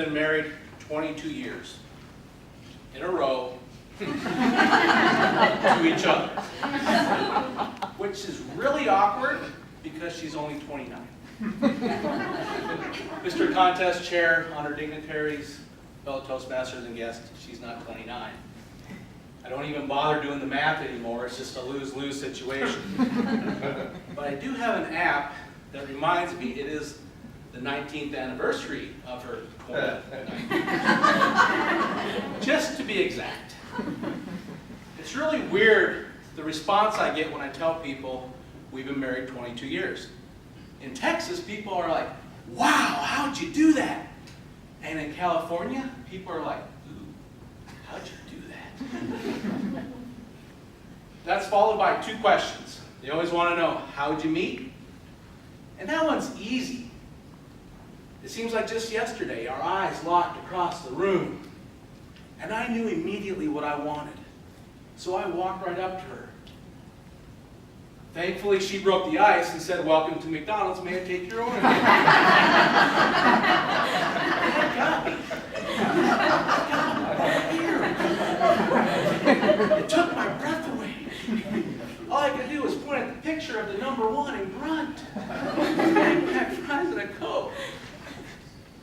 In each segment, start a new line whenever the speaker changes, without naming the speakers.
been married 22 years in a row to each other, which is really awkward because she's only 29. Mr. Contest Chair, honor dignitaries, fellow Toastmasters and guests, she's not 29. I don't even bother doing the math anymore, it's just a lose-lose situation. But I do have an app that reminds me it is the 19th anniversary of her 29th. Just to be exact. It's really weird the response I get when I tell people we've been married 22 years. In Texas, people are like, wow, how'd you do that? And in California, people are like, ooh, how'd you do that? That's followed by 2 questions. They always want to know, how'd you meet? And that one's easy. It seems like just yesterday, our eyes locked across the room. And I knew immediately what I wanted. So I walked right up to her. Thankfully, she broke the ice and said, welcome to McDonald's, may I take your order? That got me. It took my breath away. All I could do was point at the picture of the #1 and grunt. Pack fries and a Coke.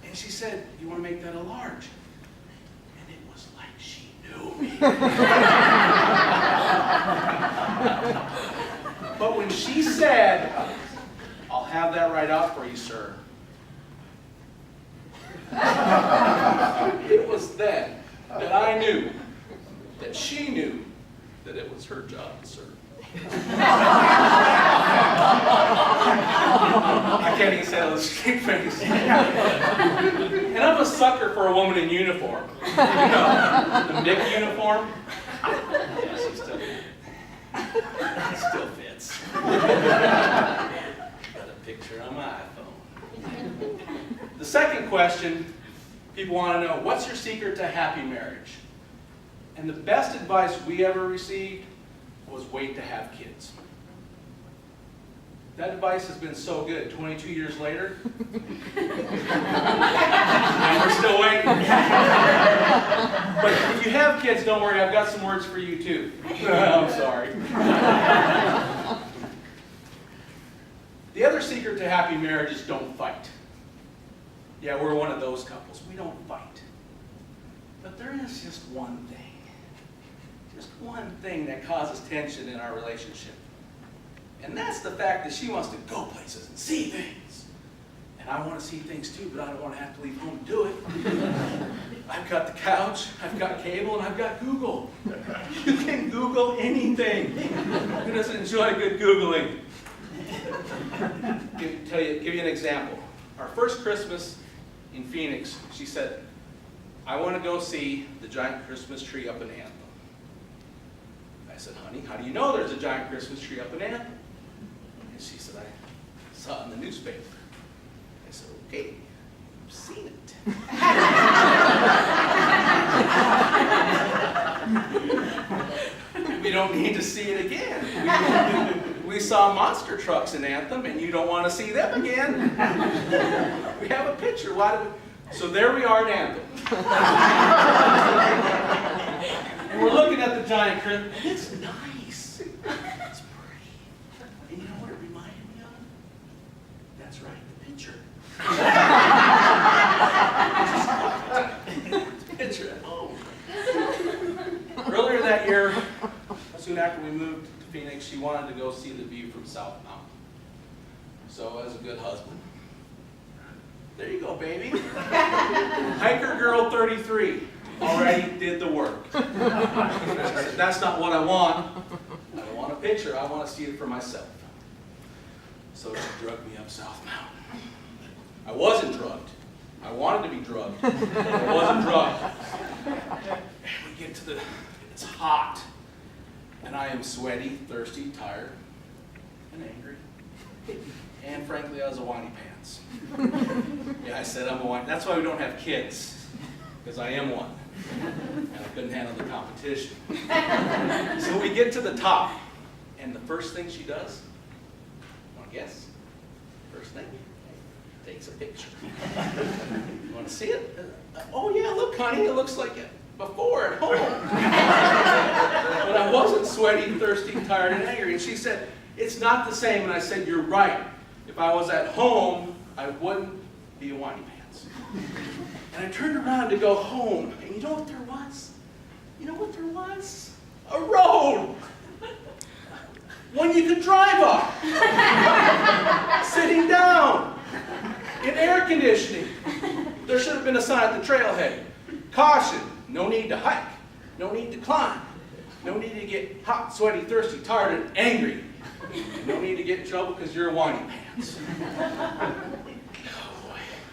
And she said, you want to make that a large? And it was like she knew me. But when she said, I'll have that right out for you, sir. It was then that I knew that she knew that it was her job to serve. I can't even say that with a straight face. And I'm a sucker for a woman in uniform. You know, the Mick uniform. Yeah, she still fits. Got a picture on my iPhone. The second question, people want to know, what's your secret to happy marriage? And the best advice we ever received was wait to have kids. That advice has been so good, 22 years later. And we're still waiting. But if you have kids, don't worry, I've got some words for you too. I'm sorry. The other secret to happy marriage is don't fight. Yeah, we're one of those couples. We don't fight. But there is just one thing that causes tension in our relationship. And that's the fact that she wants to go places and see things. And I want to see things too, but I don't want to have to leave home to do it. I've got the couch, I've got cable, and I've got Google. You can Google anything. Who doesn't enjoy good Googling? Give you an example. Our first Christmas in Phoenix, she said, I want to go see the giant Christmas tree up in Anthem. I said, honey, how do you know there's a giant Christmas tree up in Anthem? And she said, I saw it in the newspaper. I said, okay, I've seen it. We don't need to see it again. We saw monster trucks in Anthem, and you don't want to see them again. We have a picture. Why do we? So there we are in Anthem. And we're looking at the giant Christmas. It's nice. It's pretty. And you know what it reminded me of? That's right, the picture. The picture at home. Earlier that year, soon after we moved to Phoenix, she wanted to go see the view from South Mountain. So as a good husband, there you go, baby. Hiker Girl 33 already did the work. I said, that's not what I want. I don't want a picture. I want to see it for myself. So she drugged me up South Mountain. I wasn't drugged. I wanted to be drugged. I wasn't drugged. And we get to it's hot. And I am sweaty, thirsty, tired, and angry. And frankly, I was a whiny pants. Yeah, I said I'm a whiny. That's why we don't have kids, because I am one. And I couldn't handle the competition. So we get to the top, and the first thing she does, want to guess? First thing? Takes a picture. You want want to see it? Oh yeah, look honey, it looks like it before at home. When I wasn't sweaty, thirsty, tired, and angry. And she said, it's not the same. And I said, you're right. If I was at home, I wouldn't be a whiny pants. And I turned around to go home. And you know what there was? You know what there was? A road. One you could drive up. Sitting down. In air conditioning. There should have been a sign at the trailhead. Caution, no need to hike, no need to climb, no need to get hot, sweaty, thirsty, tired, and angry. No need to get in trouble because you're a whiny pants.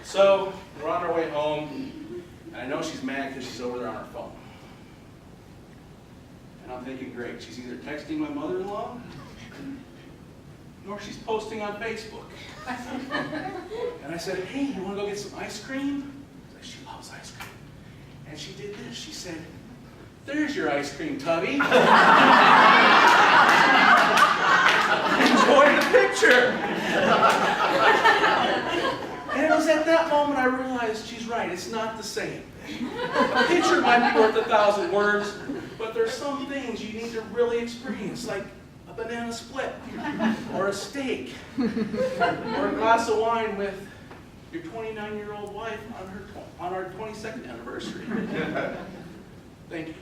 So, we're on our way home, and I know she's mad because she's over there on her phone. And I'm thinking, great, she's either texting my mother-in-law, or she's posting on Facebook. And I said, hey, you want to go get some ice cream? She loves ice cream. And she did this. She said, there's your ice cream, Tubby. Enjoy the picture. And it was at that moment I realized she's right. It's not the same. A picture might be worth 1,000 words, but there's some things you need to really experience, like a banana split, or a steak, or a glass of wine with your 29-year-old wife on our 22nd anniversary. Thank you.